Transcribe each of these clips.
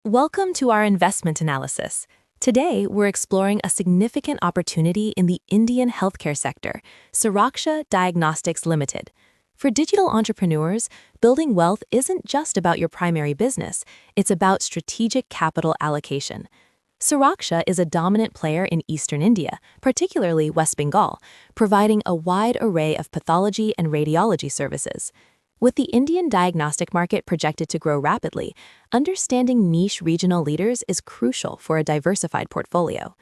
Welcome to our investment analysis. Today, we're exploring a significant opportunity in the Indian healthcare sector, Suraksha Diagnostics Ltd. For digital entrepreneurs, building wealth isn't just about your primary business, it's about strategic capital allocation. Suraksha is a dominant player in eastern India, particularly West Bengal, providing a wide array of pathology and radiology services. With the Indian diagnostic market projected to grow rapidly, understanding niche regional leaders is crucial for a diversified portfolio.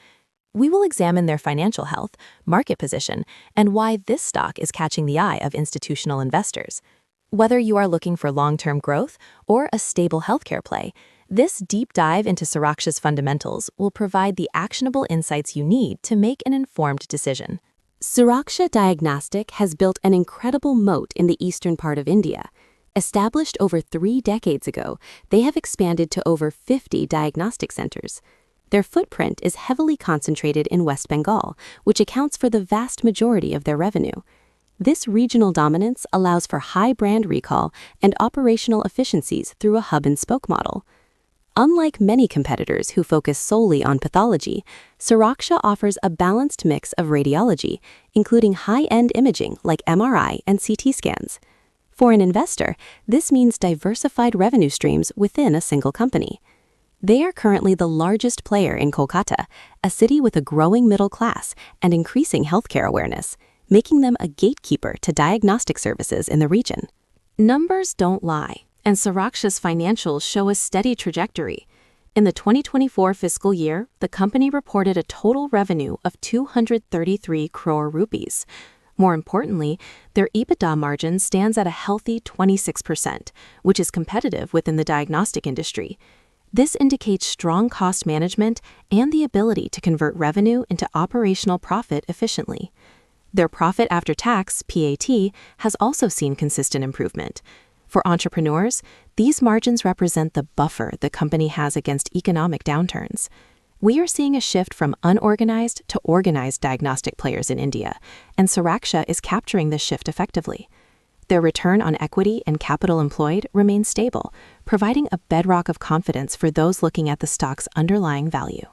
We will examine their financial health, market position, and why this stock is catching the eye of institutional investors. Whether you are looking for long-term growth or a stable healthcare play, this deep dive into Suraksha's fundamentals will provide the actionable insights you need to make an informed decision. Suraksha Diagnostic has built an incredible moat in the eastern part of India. Established over 3 decades ago, they have expanded to over 50 diagnostic centers. Their footprint is heavily concentrated in West Bengal, which accounts for the vast majority of their revenue. This regional dominance allows for high brand recall and operational efficiencies through a hub-and-spoke model. Unlike many competitors who focus solely on pathology, Suraksha offers a balanced mix of radiology, including high-end imaging like MRI and CT scans. For an investor, this means diversified revenue streams within a single company. They are currently the largest player in Kolkata, a city with a growing middle class and increasing healthcare awareness, making them a gatekeeper to diagnostic services in the region. Numbers don't lie, and Suraksha's financials show a steady trajectory. In the 2024 fiscal year, the company reported a total revenue of 233 crore rupees. More importantly, their EBITDA margin stands at a healthy 26%, which is competitive within the diagnostic industry. This indicates strong cost management and the ability to convert revenue into operational profit efficiently. Their profit after tax, PAT, has also seen consistent improvement. For entrepreneurs, these margins represent the buffer the company has against economic downturns. We are seeing a shift from unorganized to organized diagnostic players in India, and Suraksha is capturing this shift effectively. Their return on equity and capital employed remains stable, providing a bedrock of confidence for those looking at the stock's underlying value.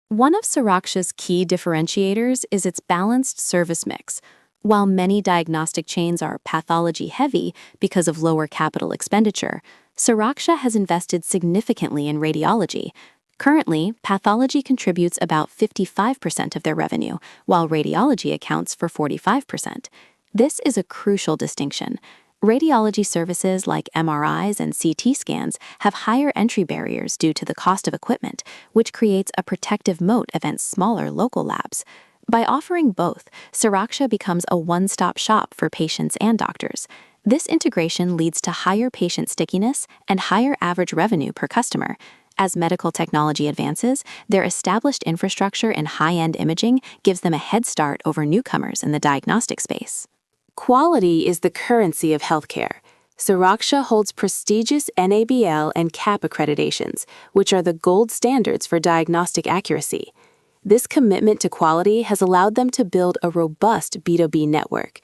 One of Suraksha's key differentiators is its balanced service mix. While many diagnostic chains are pathology-heavy because of lower capital expenditure, Suraksha has invested significantly in radiology. Currently, pathology contributes about 55% of their revenue, while radiology accounts for 45%. This is a crucial distinction. Radiology services like MRIs and CT scans have higher entry barriers due to the cost of equipment, which creates a protective moat against smaller local labs. By offering both, Suraksha becomes a one-stop shop for patients and doctors. This integration leads to higher patient stickiness and higher average revenue per customer. As medical technology advances, their established infrastructure in high-end imaging gives them a head start over newcomers in the diagnostic space. Quality is the currency of healthcare. Suraksha holds prestigious NABL and CAP accreditations, which are the gold standards for diagnostic accuracy. This commitment to quality has allowed them to build a robust B2B network.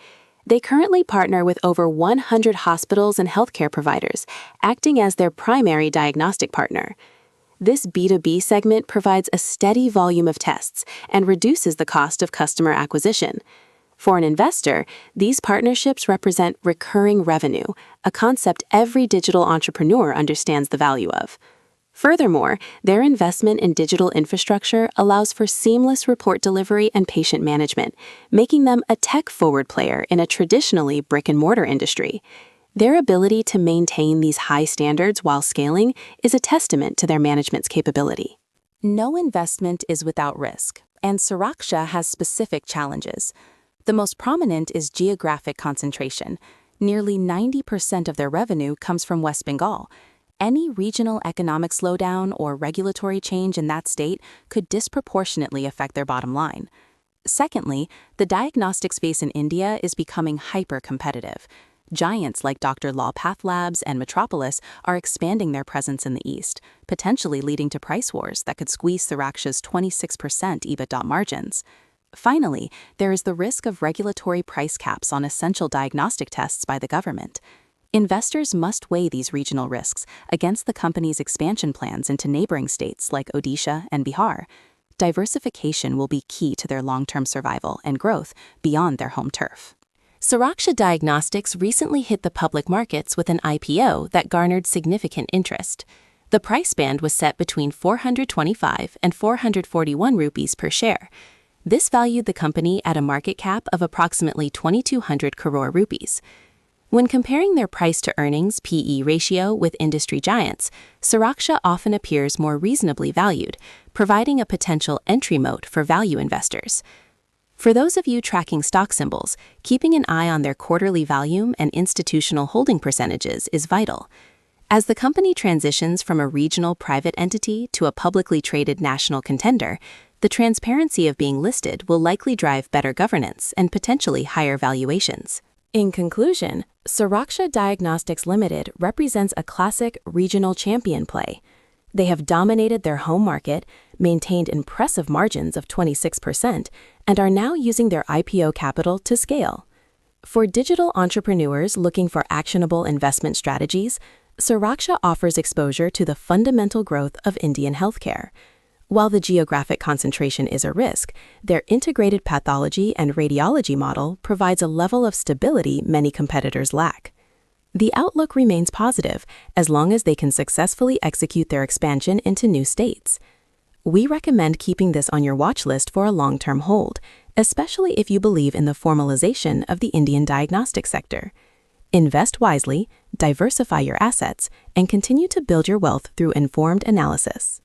They currently partner with over 100 hospitals and healthcare providers, acting as their primary diagnostic partner. This B2B segment provides a steady volume of tests and reduces the cost of customer acquisition. For an investor, these partnerships represent recurring revenue, a concept every digital entrepreneur understands the value of. Furthermore, their investment in digital infrastructure allows for seamless report delivery and patient management, making them a tech-forward player in a traditionally brick-and-mortar industry. Their ability to maintain these high standards while scaling is a testament to their management's capability. No investment is without risk, and Suraksha has specific challenges. The most prominent is geographic concentration. Nearly 90% of their revenue comes from West Bengal. Any regional economic slowdown or regulatory change in that state could disproportionately affect their bottom line. Secondly, the diagnostic space in India is becoming hyper-competitive. Giants like Dr. Lal Path Labs and Metropolis are expanding their presence in the East, potentially leading to price wars that could squeeze Suraksha's 26% EBITDA margins. Finally, there is the risk of regulatory price caps on essential diagnostic tests by the government. Investors must weigh these regional risks against the company's expansion plans into neighboring states like Odisha and Bihar. Diversification will be key to their long-term survival and growth beyond their home turf. Suraksha Diagnostics recently hit the public markets with an IPO that garnered significant interest. The price band was set between 425 and 441 rupees per share. This valued the company at a market cap of approximately 2,200 crore rupees. When comparing their price-to-earnings (PE) ratio with industry giants, Suraksha often appears more reasonably valued, providing a potential entry moat for value investors. For those of you tracking stock symbols, keeping an eye on their quarterly volume and institutional holding percentages is vital. As the company transitions from a regional private entity to a publicly traded national contender, the transparency of being listed will likely drive better governance and potentially higher valuations. In conclusion, Suraksha Diagnostics Ltd represents a classic regional champion play. They have dominated their home market, maintained impressive margins of 26%, and are now using their IPO capital to scale. For digital entrepreneurs looking for actionable investment strategies, Suraksha offers exposure to the fundamental growth of Indian healthcare. While the geographic concentration is a risk, their integrated pathology and radiology model provides a level of stability many competitors lack. The outlook remains positive as long as they can successfully execute their expansion into new states. We recommend keeping this on your watch list for a long-term hold, especially if you believe in the formalization of the Indian diagnostic sector. Invest wisely, diversify your assets, and continue to build your wealth through informed analysis.